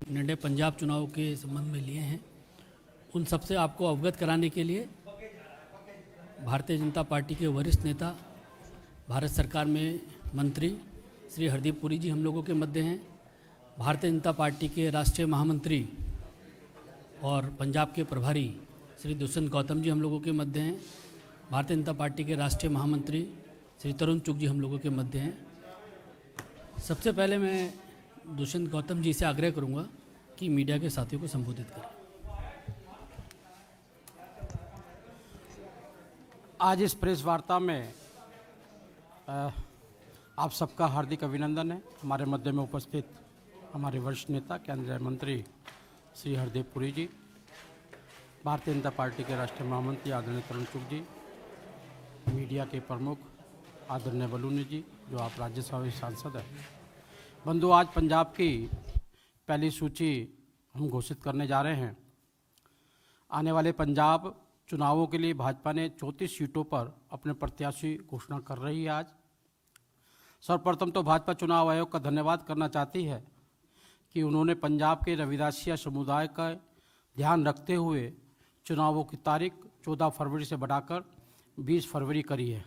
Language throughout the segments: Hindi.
निर्णय पंजाब चुनाव के संबंध में लिए हैं, उन सबसे आपको अवगत कराने के लिए भारतीय जनता पार्टी के वरिष्ठ नेता, भारत सरकार में मंत्री श्री हरदीप पुरी जी हम लोगों के मध्य हैं। भारतीय जनता पार्टी के राष्ट्रीय महामंत्री और पंजाब के प्रभारी श्री दुष्यंत गौतम जी हम लोगों के मध्य हैं। भारतीय जनता पार्टी के राष्ट्रीय महामंत्री श्री तरुण चुग जी हम लोगों के मध्य हैं। सबसे पहले मैं दुष्यंत गौतम जी से आग्रह करूंगा कि मीडिया के साथियों को संबोधित करें। आज इस प्रेस वार्ता में आप सबका हार्दिक अभिनंदन है। हमारे मध्य में उपस्थित हमारे वरिष्ठ नेता केंद्रीय मंत्री श्री हरदीप पुरी जी, भारतीय जनता पार्टी के राष्ट्रीय महामंत्री आदरणीय तरुण चुग जी, मीडिया के प्रमुख आदरणीय बलूनी जी, जो आप राज्यसभा में सांसद हैं। बंधु, आज पंजाब की पहली सूची हम घोषित करने जा रहे हैं। आने वाले पंजाब चुनावों के लिए भाजपा ने 34 सीटों पर अपने प्रत्याशी घोषणा कर रही है। आज सर्वप्रथम तो भाजपा चुनाव आयोग का धन्यवाद करना चाहती है कि उन्होंने पंजाब के रविदासिया समुदाय का ध्यान रखते हुए चुनावों की तारीख 14 फरवरी से बढ़ाकर 20 फरवरी करी है।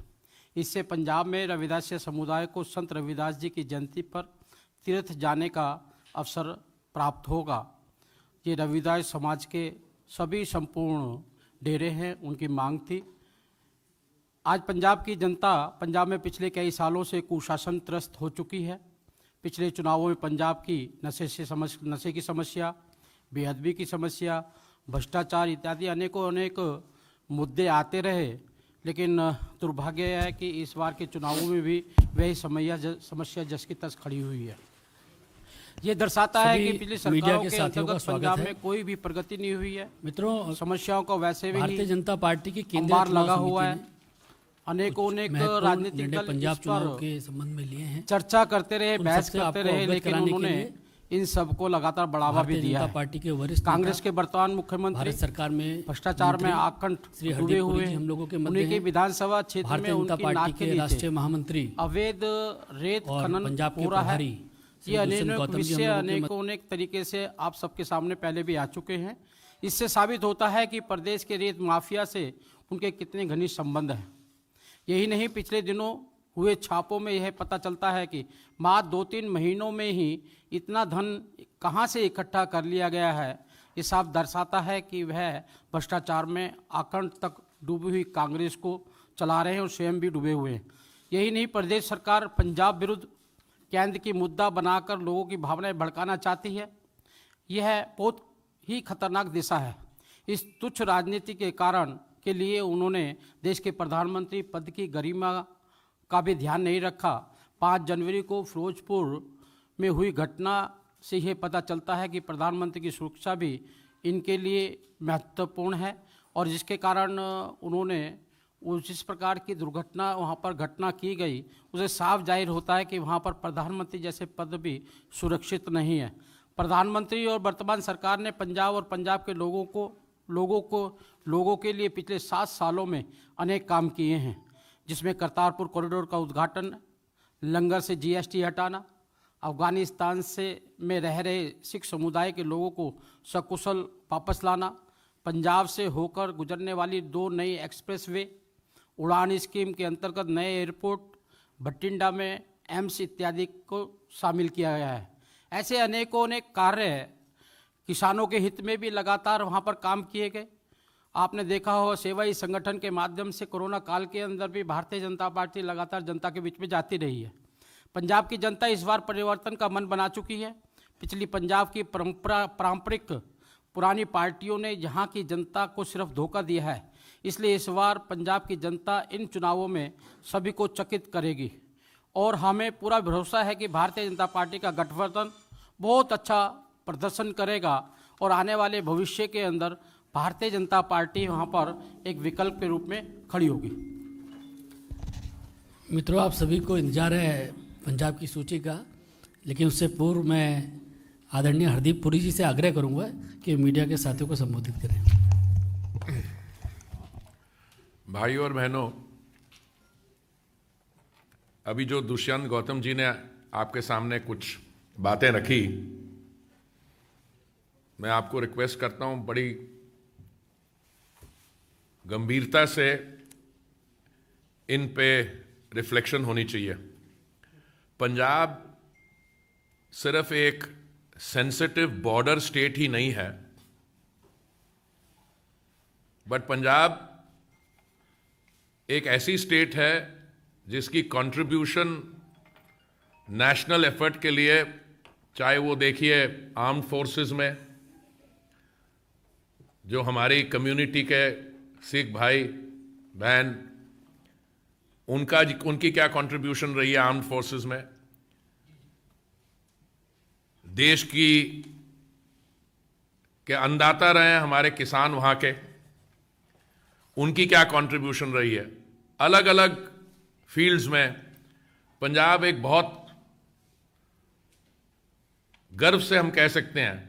इससे पंजाब में रविदासिया समुदाय को संत रविदास जी की जयंती पर तीर्थ जाने का अवसर प्राप्त होगा। ये रविदास समाज के सभी संपूर्ण डेरे हैं, उनकी मांग थी। आज पंजाब की जनता पंजाब में पिछले कई सालों से कुशासन त्रस्त हो चुकी है। पिछले चुनावों में पंजाब की नशे की समस्या, बेअदबी की समस्या, भ्रष्टाचार इत्यादि अनेक मुद्दे आते रहे, लेकिन दुर्भाग्य है कि इस बार के चुनावों में भी वही समस्या जस की तस खड़ी हुई है। ये दर्शाता है कि पिछली सरकारों के अंतर्गत पंजाब में कोई भी प्रगति नहीं हुई है। मित्रों, समस्याओं को वैसे भी भारतीय जनता पार्टी की केंद्रीय लगा हुआ है। अनेक राजनीतिक दल पंजाब चुनाव के संबंध में लिए हैं, चर्चा करते रहे, बहस करते रहे, लेकिन उन्होंने इन सबको लगातार बढ़ावा भी दिया है। पार्टी के वरिष्ठ कांग्रेस के वर्तमान मुख्यमंत्री भारत सरकार में भ्रष्टाचार में आकंठ डूबे हुए हम लोगों के उन्हीं के विधानसभा क्षेत्र में उनकी नाक के राष्ट्रीय महामंत्री अवैध रेत खनन पंजाब के हो रहा है। प्रभारी ये अनेक विषय अनेक तरीके से आप सबके सामने पहले भी आ चुके हैं। इससे साबित होता है कि प्रदेश के रेत माफिया से उनके कितने घनिष्ठ संबंध हैं। यही नहीं, पिछले दिनों हुए छापों में यह पता चलता है कि मात्र 2-3 महीनों में ही इतना धन कहां से इकट्ठा कर लिया गया है। ये साफ दर्शाता है कि वह भ्रष्टाचार में आकंठ तक डूबी हुई कांग्रेस को चला रहे हैं और स्वयं भी डूबे हुए हैं। यही नहीं, प्रदेश सरकार पंजाब विरुद्ध केंद्र की मुद्दा बनाकर लोगों की भावनाएं भड़काना चाहती है। यह बहुत ही खतरनाक दिशा है। इस तुच्छ राजनीति के कारण के लिए उन्होंने देश के प्रधानमंत्री पद की गरिमा का भी ध्यान नहीं रखा। 5 जनवरी को फिरोजपुर में हुई घटना से यह पता चलता है कि प्रधानमंत्री की सुरक्षा भी इनके लिए महत्वपूर्ण है, और जिसके कारण उन्होंने जिस प्रकार की दुर्घटना वहाँ पर घटना की गई, उसे साफ जाहिर होता है कि वहाँ पर प्रधानमंत्री जैसे पद भी सुरक्षित नहीं है। प्रधानमंत्री और वर्तमान सरकार ने पंजाब और पंजाब के लोगों के लिए पिछले 7 सालों में अनेक काम किए हैं, जिसमें करतारपुर कॉरिडोर का उद्घाटन, लंगर से GST हटाना, अफगानिस्तान में रह रहे सिख समुदाय के लोगों को सकुशल वापस लाना, पंजाब से होकर गुजरने वाली 2 नई एक्सप्रेसवे, उड़ान स्कीम के अंतर्गत नए एयरपोर्ट, भटिंडा में एम्स इत्यादि को शामिल किया गया है। ऐसे अनेक कार्य किसानों के हित में भी लगातार वहाँ पर काम किए गए। आपने देखा हो, सेवाई संगठन के माध्यम से कोरोना काल के अंदर भी भारतीय जनता पार्टी लगातार जनता के बीच में जाती रही है। पंजाब की जनता इस बार परिवर्तन का मन बना चुकी है। पिछली पंजाब की पारंपरिक पुरानी पार्टियों ने यहाँ की जनता को सिर्फ धोखा दिया है, इसलिए इस बार पंजाब की जनता इन चुनावों में सभी को चकित करेगी, और हमें पूरा भरोसा है कि भारतीय जनता पार्टी का गठबंधन बहुत अच्छा प्रदर्शन करेगा और आने वाले भविष्य के अंदर भारतीय जनता पार्टी वहाँ पर एक विकल्प के रूप में खड़ी होगी। मित्रों, आप सभी को इंतजार है पंजाब की सूची का, लेकिन उससे पूर्व मैं आदरणीय हरदीप पुरी जी से आग्रह करूंगा कि मीडिया के साथियों को संबोधित करें। भाइयों और बहनों, अभी जो दुष्यंत गौतम जी ने आपके सामने कुछ बातें रखी, मैं आपको रिक्वेस्ट करता हूं, बड़ी गंभीरता से इन पे रिफ्लेक्शन होनी चाहिए। पंजाब सिर्फ एक सेंसिटिव बॉर्डर स्टेट ही नहीं है, बट पंजाब एक ऐसी स्टेट है जिसकी कंट्रीब्यूशन नेशनल एफर्ट के लिए, चाहे वो देखिए आर्म्ड फोर्सेस में जो हमारी कम्युनिटी के सिख भाई बहन, उनकी क्या कंट्रीब्यूशन रही है आर्म्ड फोर्सेस में, देश के अन्नदाता रहे हैं हमारे किसान वहां के, उनकी क्या कंट्रीब्यूशन रही है। अलग अलग फील्ड्स में पंजाब एक बहुत गर्व से हम कह सकते हैं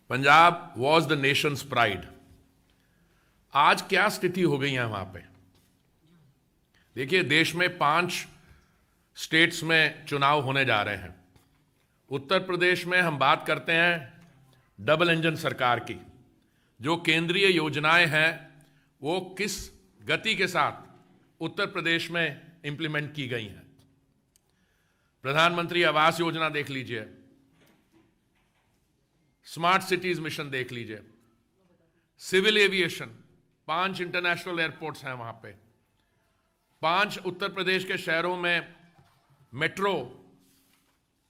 Punjab was the Nations pride. आज क्या स्थिति हो गई है वहां पे? देखिए, देश में 5 स्टेट्स में चुनाव होने जा रहे हैं। उत्तर प्रदेश में हम बात करते हैं डबल इंजन सरकार की। जो केंद्रीय योजनाएं हैं वो किस गति के साथ उत्तर प्रदेश में इंप्लीमेंट की गई हैं। प्रधानमंत्री आवास योजना देख लीजिए, स्मार्ट सिटीज मिशन देख लीजिए, सिविल एविएशन, 5 इंटरनेशनल एयरपोर्ट्स हैं वहां पे, 5 उत्तर प्रदेश के शहरों में मेट्रो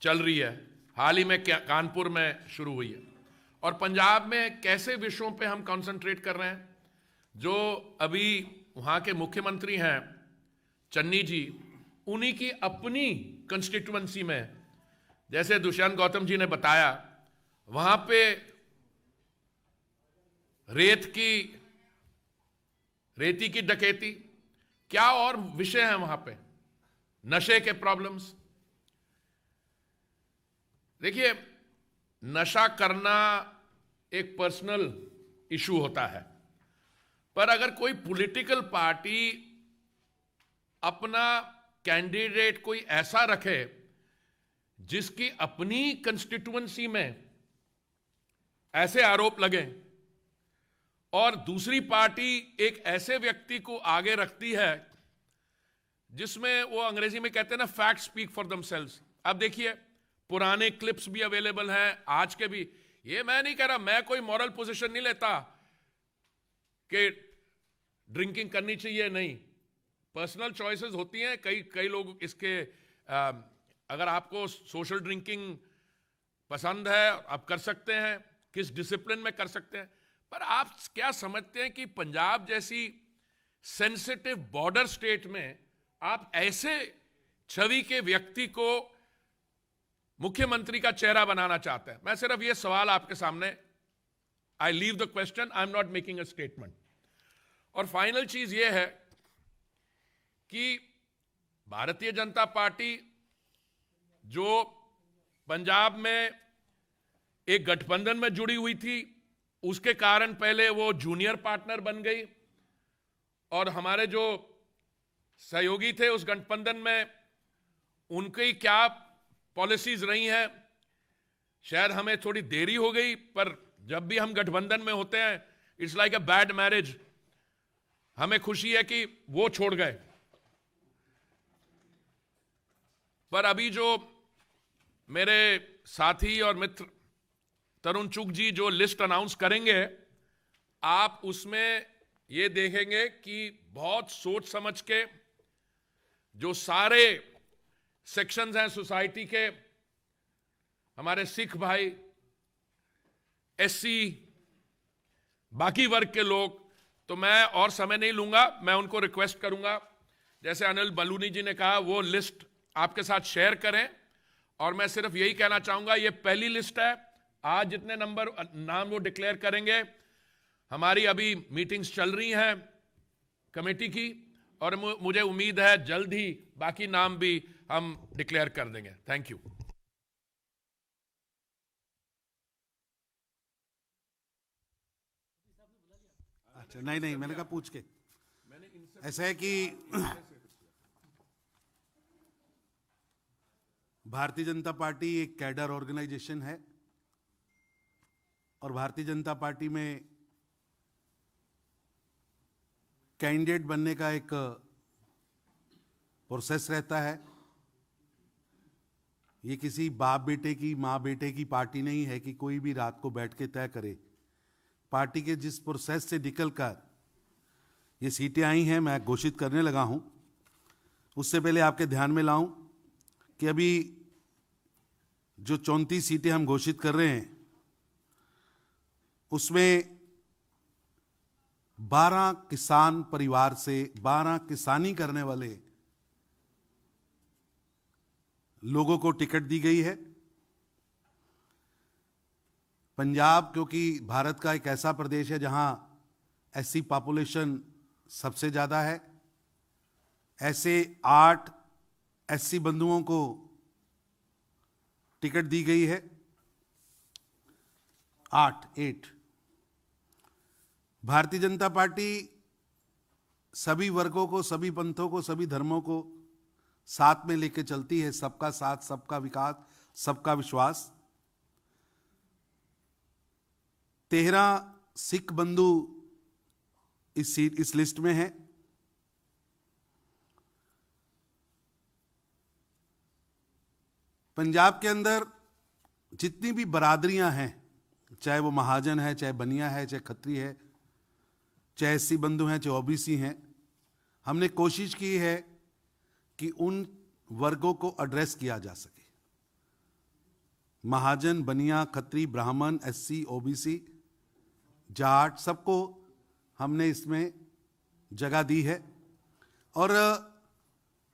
चल रही है, हाल ही में कानपुर में शुरू हुई है। और पंजाब में कैसे विषयों पे हम कंसंट्रेट कर रहे हैं? जो अभी वहां के मुख्यमंत्री हैं चन्नी जी, उन्हीं की अपनी कंस्टिट्यूएंसी में, जैसे दुष्यंत गौतम जी ने बताया, वहां पे रेती की डकैती, क्या और विषय हैं वहां पे, नशे के प्रॉब्लम्स। देखिए, नशा करना एक पर्सनल इशू होता है, पर अगर कोई पॉलिटिकल पार्टी अपना कैंडिडेट कोई ऐसा रखे जिसकी अपनी कंस्टिट्यूएंसी में ऐसे आरोप लगे और दूसरी पार्टी एक ऐसे व्यक्ति को आगे रखती है जिसमें वो अंग्रेजी में कहते हैं ना, फैक्ट स्पीक फॉर देमसेल्व्स। अब देखिए, पुराने क्लिप्स भी अवेलेबल हैं, आज के भी। ये मैं नहीं कह रहा, मैं कोई मॉरल पोजीशन नहीं लेता कि ड्रिंकिंग करनी चाहिए, नहीं। पर्सनल चॉइसेस होती हैं। कई लोग इसके अगर आपको सोशल ड्रिंकिंग पसंद है आप कर सकते हैं, किस डिसिप्लिन में कर सकते हैं। पर आप क्या समझते हैं कि पंजाब जैसी सेंसिटिव बॉर्डर स्टेट में आप ऐसे छवि के व्यक्ति को मुख्यमंत्री का चेहरा बनाना चाहते हैं? मैं सिर्फ ये सवाल आपके सामने, I leave the question, I am not making a statement. और फाइनल चीज ये है कि भारतीय जनता पार्टी जो पंजाब में एक गठबंधन में जुड़ी हुई थी, उसके कारण पहले वो जूनियर पार्टनर बन गई, और हमारे जो सहयोगी थे उस गठबंधन में, उनकी क्या पॉलिसीज रही हैं, शायद हमें थोड़ी देरी हो गई, पर जब भी हम गठबंधन में होते हैं it's like a bad marriage. हमें खुशी है कि वो छोड़ गए, पर अभी जो मेरे साथी और मित्र तरुण चुग जी जो लिस्ट अनाउंस करेंगे, आप उसमें ये देखेंगे कि बहुत सोच समझ के जो सारे सेक्शंस हैं सोसाइटी के, हमारे सिख भाई, एससी, बाकी वर्ग के लोग, तो मैं और समय नहीं लूंगा, मैं उनको रिक्वेस्ट करूंगा, जैसे अनिल बलूनी जी ने कहा, वो लिस्ट आपके साथ शेयर करें। और मैं सिर्फ यही कहना चाहूंगा, ये पहली लिस्ट है, आज जितने नाम वो डिक्लेयर करेंगे, हमारी अभी मीटिंग्स चल रही हैं कमेटी की, और मुझे उम्मीद है जल्द ही बाकी नाम भी हम डिक्लेयर कर देंगे। Thank you. अच्छा, नहीं, मैंने कहा पूछ के। ऐसा है कि भारतीय जनता पार्टी एक कैडर ऑर्गेनाइजेशन है और भारतीय जनता पार्टी में कैंडिडेट बनने का एक प्रोसेस रहता है। ये किसी बाप बेटे की माँ बेटे की पार्टी नहीं है कि कोई भी रात को बैठ के तय करे। पार्टी के जिस प्रोसेस से निकलकर ये सीटें आई हैं, मैं घोषित करने लगा हूं, उससे पहले आपके ध्यान में लाऊं कि अभी जो 34 सीटें हम घोषित कर रहे हैं उसमें 12 किसान परिवार से 12 किसानी करने वाले लोगों को टिकट दी गई है। पंजाब क्योंकि भारत का एक ऐसा प्रदेश है जहां एससी पॉपुलेशन सबसे ज्यादा है, ऐसे 8 एससी बंधुओं को टिकट दी गई है। 8 भारतीय जनता पार्टी सभी वर्गों को, सभी पंथों को, सभी धर्मों को साथ में लेके चलती है। सबका साथ, सबका विकास, सबका विश्वास। 13 सिख बंधु इस लिस्ट में है। पंजाब के अंदर जितनी भी बरादरियां हैं, चाहे वो महाजन है, चाहे बनिया है, चाहे खत्री है, चाहे एससी बंधु हैं, चाहे ओबीसी हैं, हमने कोशिश की है कि उन वर्गों को एड्रेस किया जा सके। महाजन, बनिया, खत्री, ब्राह्मण, एससी, ओबीसी, जाट, सबको हमने इसमें जगह दी है। और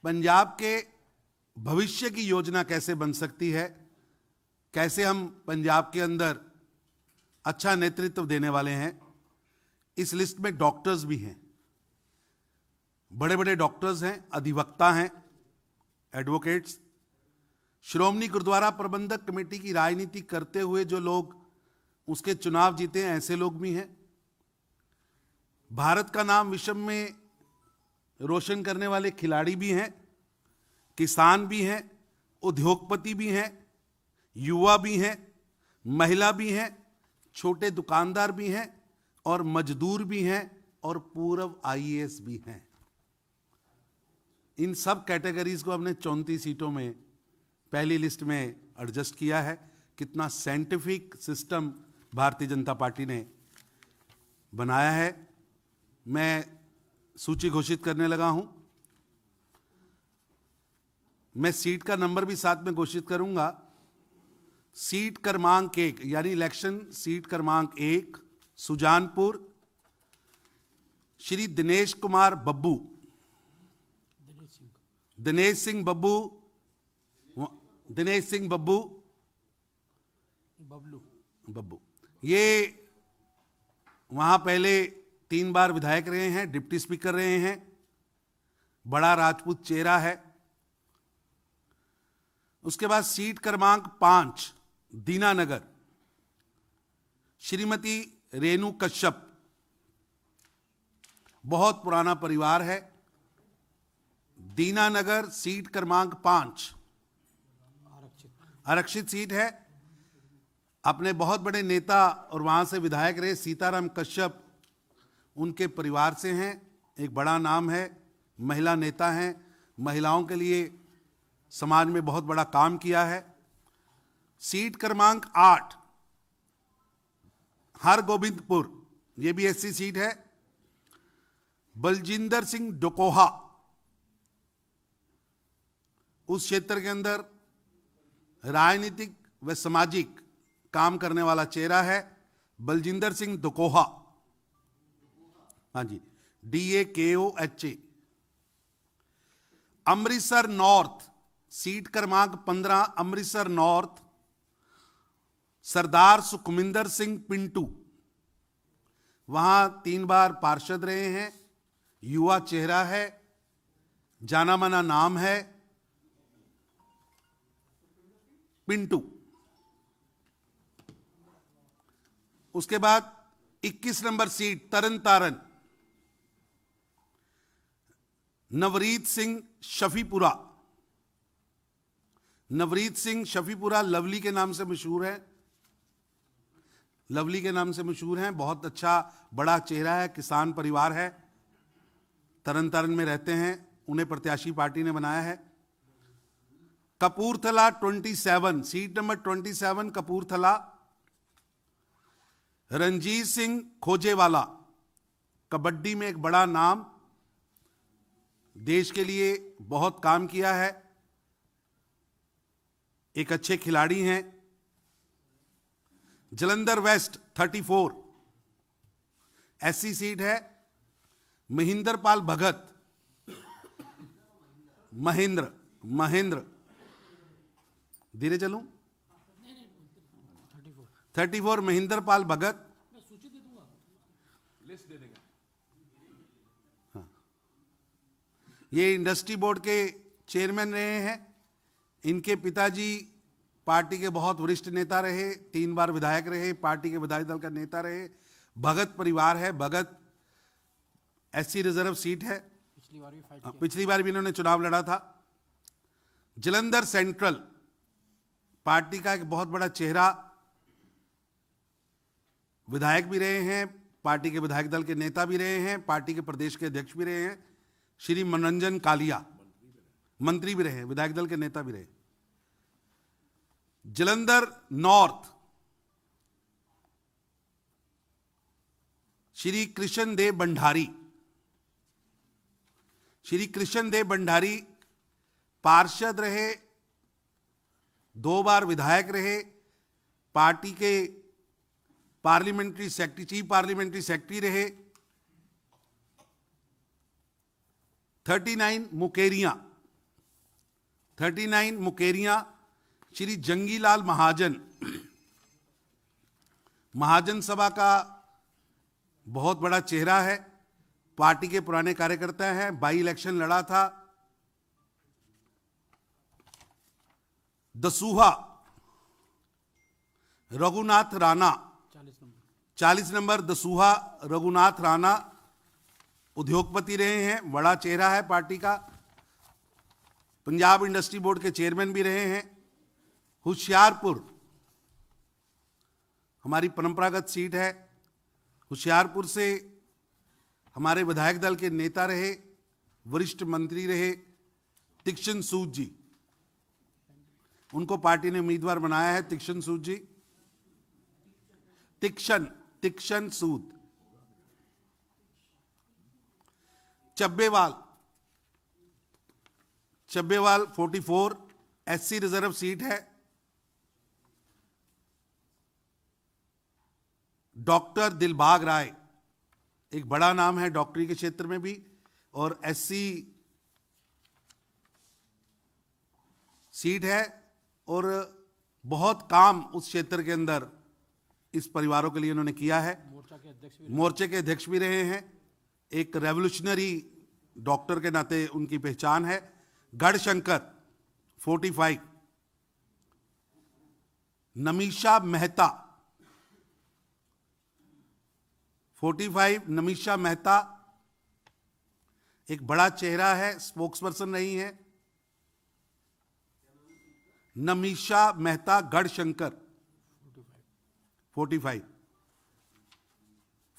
पंजाब के भविष्य की योजना कैसे बन सकती है, कैसे हम पंजाब के अंदर अच्छा नेतृत्व देने वाले हैं, इस लिस्ट में डॉक्टर्स भी हैं, बड़े बड़े डॉक्टर्स हैं, अधिवक्ता हैं, एडवोकेट्स। श्रोमणी गुरुद्वारा प्रबंधक कमेटी की राजनीति करते हुए जो लोग उसके चुनाव जीते हैं, ऐसे लोग भी हैं। भारत का नाम विश्व में रोशन करने वाले खिलाड़ी भी हैं, किसान भी हैं, उद्योगपति भी हैं, युवा भी हैं, महिला भी हैं, छोटे दुकानदार भी हैं और मजदूर भी हैं और पूर्व आईएएस भी हैं। इन सब कैटेगरीज को हमने 34 सीटों में पहली लिस्ट में एडजस्ट किया है। कितना scientific system Bharatiya Janata party ने बनाया है। मैं सूची घोषित करने लगा हूं। मैं सीट का नंबर भी साथ में घोषित करूंगा। सीट क्रमांक 1 यानी इलेक्शन सीट क्रमांक 1 सुजानपुर, श्री दिनेश कुमार बब्बू, दिनेश सिंह बब्बू बब्बू ये वहां पहले 3 बार विधायक रहे हैं, डिप्टी स्पीकर रहे हैं, बड़ा राजपूत चेहरा है। उसके बाद सीट क्रमांक 5 दीनानगर, श्रीमती रेणु कश्यप, बहुत पुराना परिवार है। दीनानगर सीट क्रमांक 5 आरक्षित सीट है। अपने बहुत बड़े नेता और वहां से विधायक रहे सीताराम कश्यप उनके परिवार से हैं, एक बड़ा नाम है, महिला नेता हैं, महिलाओं के लिए समाज में बहुत बड़ा काम किया है। सीट क्रमांक 8 हर गोबिंदपुर, ये भी एससी सीट है। बलजिंदर सिंह डोकोहा उस क्षेत्र के अंदर राजनीतिक व सामाजिक काम करने वाला चेहरा है, बलजिंदर सिंह डोकोहा। हाँ जी, DAKOHA। अमृतसर नॉर्थ सीट क्रमांक 15 अमृतसर नॉर्थ, सरदार सुखमिंदर सिंह पिंटू, वहां 3 बार पार्षद रहे हैं, युवा चेहरा है, जाना माना नाम है, पिंटू। उसके बाद 21 नंबर सीट तरन तारन, नवरीत सिंह शफीपुरा। नवरीत सिंह शफीपुरा लवली के नाम से मशहूर है, लवली के नाम से मशहूर हैं। बहुत अच्छा बड़ा चेहरा है, किसान परिवार है, तरन तारण में रहते हैं, उन्हें प्रत्याशी पार्टी ने बनाया है। कपूरथला 27, सीट नंबर 27 कपूरथला, रणजीत सिंह खोजेवाला, कबड्डी में एक बड़ा नाम, देश के लिए बहुत काम किया है, एक अच्छे खिलाड़ी हैं। जलंधर वेस्ट 34 ऐसी सीट है। महेंद्र पाल भगत, महेंद्र धीरे चलूं, 34 महेंद्र पाल भगत। हाँ, ये इंडस्ट्री बोर्ड के चेयरमैन रहे हैं। इनके पिताजी पार्टी के बहुत वरिष्ठ नेता रहे, 3 बार विधायक रहे, पार्टी के विधायक दल का नेता रहे। भगत परिवार है। भगत एससी रिजर्व सीट है, पिछली बार भी इन्होंने चुनाव लड़ा था। जलंधर सेंट्रल पार्टी का एक बहुत बड़ा चेहरा, विधायक भी रहे हैं, पार्टी के विधायक दल के नेता भी रहे हैं, पार्टी के प्रदेश के अध्यक्ष भी रहे हैं, श्री मनोरंजन कालिया, मंत्री भी रहे हैं, विधायक दल के नेता भी रहे। जलंधर नॉर्थ श्री कृष्ण देव भंडारी, श्री कृष्ण देव भंडारी पार्षद रहे, 2 बार विधायक रहे, पार्टी के parliamentary secretary, chief parliamentary secretary रहे। 39 मुकेरियां श्री जंगीलाल महाजन, महाजन सभा का बहुत बड़ा चेहरा है, पार्टी के पुराने कार्यकर्ता हैं, बाई इलेक्शन लड़ा था। दसूहा रघुनाथ राणा 40 नंबर दसूहा रघुनाथ राणा उद्योगपति रहे हैं, बड़ा चेहरा है पार्टी का, पंजाब इंडस्ट्री बोर्ड के चेयरमैन भी रहे हैं। होशियारपुर हमारी परंपरागत सीट है, होशियारपुर से हमारे विधायक दल के नेता रहे, वरिष्ठ मंत्री रहे तीक्ष्ण सूद जी, उनको पार्टी ने उम्मीदवार बनाया है। तीक्ष्ण सूद जी, तीक्ष्ण सूद। चब्बेवाल 44 एससी रिजर्व सीट है। डॉक्टर दिलबाग राय, एक बड़ा नाम है डॉक्टरी के क्षेत्र में भी, और एससी सीट है, और बहुत काम उस क्षेत्र के अंदर इस परिवारों के लिए उन्होंने किया है। मोर्चे के अध्यक्ष भी रहे हैं, एक रेवोल्यूशनरी डॉक्टर के नाते उनकी पहचान है। गढ़शंकर 45 नमीशा मेहता 45 नमीशा मेहता एक बड़ा चेहरा है, स्पोक्सपर्सन रही है नमीशा मेहता। गढ़शंकर 45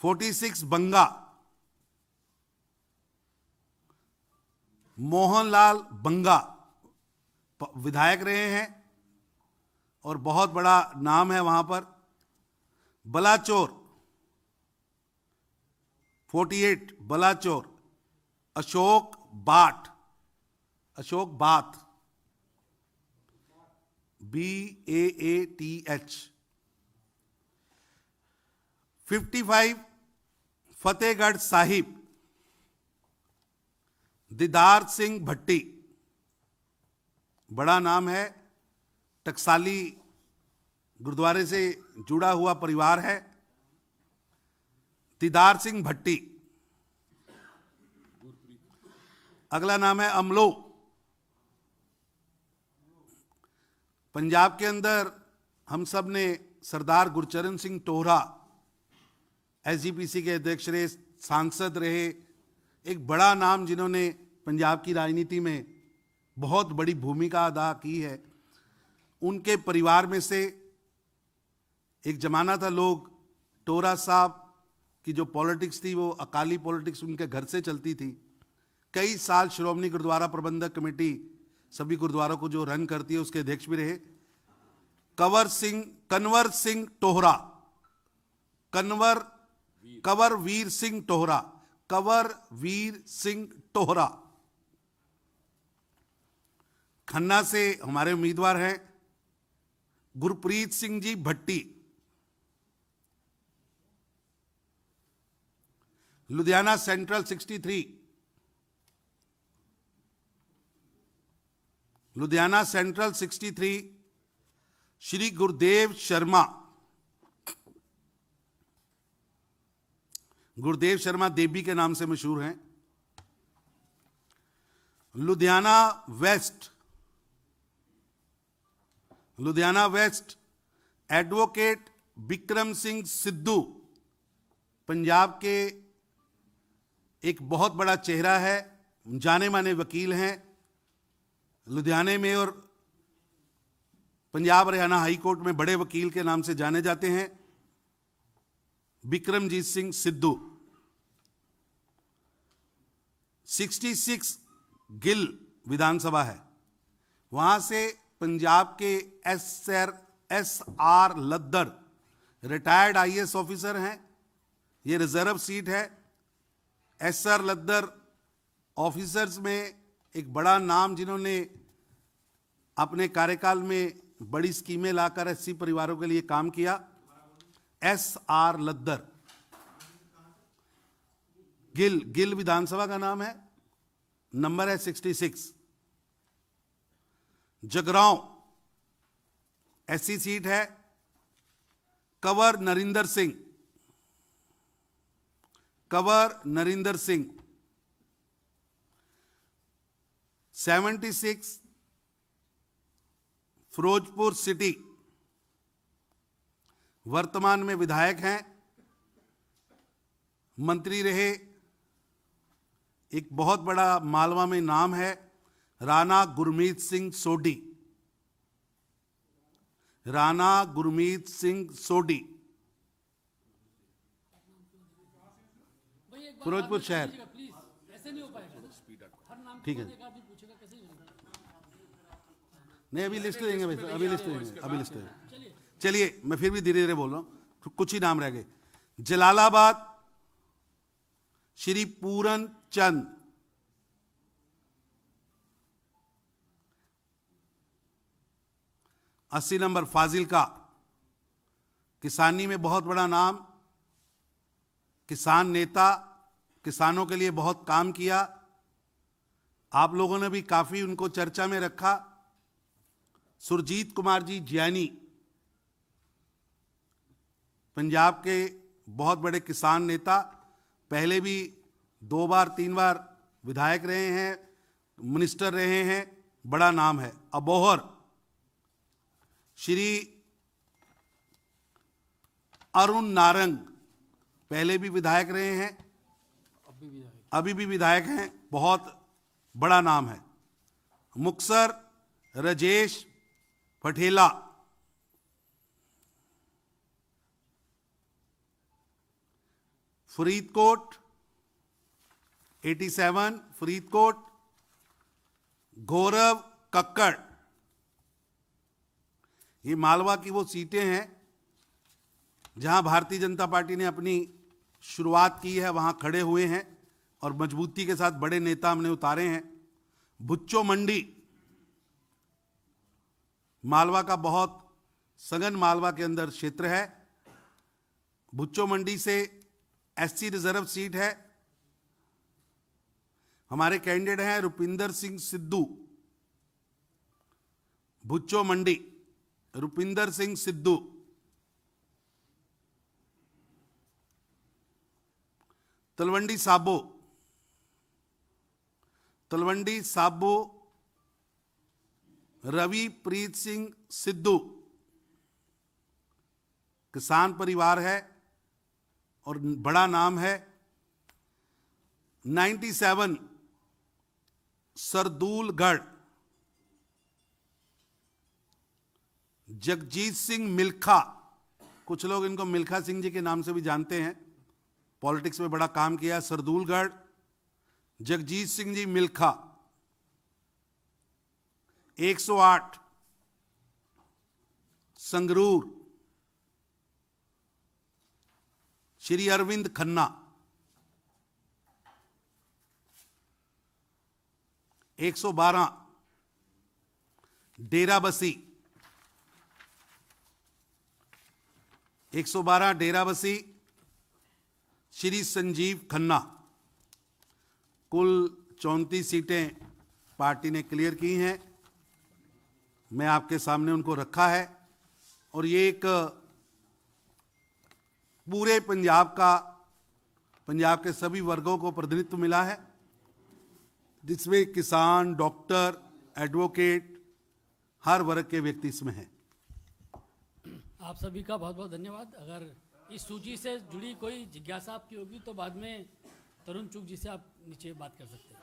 46 बंगा मोहनलाल बंगा विधायक रहे हैं और बहुत बड़ा नाम है वहां पर। Balachaur 48 Balachaur Ashok bath BAATH। 55 फतेहगढ़ साहिब दीदार सिंह भट्टी, बड़ा नाम है, टकसाली गुरुद्वारे से जुड़ा हुआ परिवार है। दीदार सिंह भट्टी। अगला नाम है अमलो। पंजाब के अंदर हम सब ने सरदार गुरचरण सिंह टोहरा SGPC के अध्यक्ष रहे, सांसद रहे, एक बड़ा नाम जिन्होंने पंजाब की राजनीति में बहुत बड़ी भूमिका अदा की है। उनके परिवार में से एक जमाना था लोग टोरा साहब की जो पॉलिटिक्स थी वो अकाली पॉलिटिक्स उनके घर से चलती थी। कई साल श्रोमणी गुरुद्वारा प्रबंधक कमेटी सभी गुरुद्वारों को जो रन करती है उसके अध्यक्ष भी रहे। कंवर सिंह टोहरा, कंवर वीर सिंह टोहरा, कंवर वीर सिंह टोहरा खन्ना से हमारे उम्मीदवार हैं। गुरप्रीत सिंह जी भट्टी, लुधियाना सेंट्रल 63, लुधियाना सेंट्रल 63 श्री गुरुदेव शर्मा। गुरुदेव शर्मा देवी के नाम से मशहूर हैं। लुधियाना वेस्ट एडवोकेट बिक्रम सिंह सिद्धू, पंजाब के एक बहुत बड़ा चेहरा है, जाने माने वकील हैं लुधियाने में और पंजाब हरियाणा हाई कोर्ट में बड़े वकील के नाम से जाने जाते हैं। बिक्रमजीत सिंह सिद्धू। 66 गिल विधानसभा है, वहां से पंजाब के SR लद्दर रिटायर्ड IAS ऑफिसर हैं। ये रिजर्व सीट है। SR लद्दर ऑफिसर्स में एक बड़ा नाम जिन्होंने अपने कार्यकाल में बड़ी स्कीमें लाकर SC परिवारों के लिए काम किया, SR लद्दर। गिल विधानसभा का नाम है, नंबर है 66। जगरांव SC सीट है। कंवर नरिंदर सिंह 76 फिरोजपुर सिटी, वर्तमान में विधायक हैं, मंत्री रहे। एक बहुत बड़ा मालवा में नाम है, राणा गुरमीत सिंह सोडी। राणा गुरमीत सिंह सोडी, फिरोजपुर शहर। ठीक है, नहीं अभी लिस्ट देंगे भाई, अभी लिस्ट देंगे। चलिए मैं फिर भी धीरे धीरे बोल रहा हूं, कुछ ही नाम रह गए। जलालाबाद श्री पूरन चंद, अस्सी नंबर फाजिलका, किसानी में बहुत बड़ा नाम, किसान नेता, किसानों के लिए बहुत काम किया। आप लोगों ने भी काफी उनको चर्चा में रखा। सुरजीत कुमार जी ज्ञानी, पंजाब के बहुत बड़े किसान नेता, पहले भी 2 बार 3 बार विधायक रहे हैं, मिनिस्टर रहे हैं, बड़ा नाम है। अबोहर श्री अरुण नारंग, पहले भी विधायक रहे हैं, अभी भी विधायक हैं, बहुत बड़ा नाम है। मुक्तसर राजेश पटेला, फरीदकोट 87 फरीदकोट गौरव कक्कड़। ये मालवा की वो सीटें हैं जहां भारतीय जनता पार्टी ने अपनी शुरुआत की है, वहां खड़े हुए हैं और मजबूती के साथ बड़े नेता हमने उतारे हैं। भुच्चो मंडी मालवा का बहुत सघन मालवा के अंदर क्षेत्र है। भुच्चो मंडी से SC रिजर्व सीट है। हमारे कैंडिडेट हैं रुपिंदर सिंह सिद्धू। भुच्चो मंडी रुपिंदर सिंह सिद्धू। तलवंडी साबो रवि प्रीत सिंह सिद्धू, किसान परिवार है और बड़ा नाम है। 97 सरदूलगढ़ जगजीत सिंह मिल्खा, कुछ लोग इनको मिल्खा सिंह जी के नाम से भी जानते हैं, पॉलिटिक्स में बड़ा काम किया। सरदूलगढ़ जगजीत सिंह जी मिल्खा 108, संगरूर श्री अरविंद खन्ना 112, डेराबसी 112 डेराबसी श्री संजीव खन्ना। कुल 34 सीटें पार्टी ने क्लियर की हैं। मैं आपके सामने उनको रखा है और ये एक पूरे पंजाब के सभी वर्गों को प्रतिनिधित्व मिला है, जिसमें किसान, डॉक्टर, एडवोकेट, हर वर्ग के व्यक्ति इसमें हैं। आप सभी का बहुत बहुत धन्यवाद। अगर इस सूची से जुड़ी कोई जिज्ञासा आपकी होगी तो बाद में तरुण चुग जी से आप नीचे बात कर सकते हैं।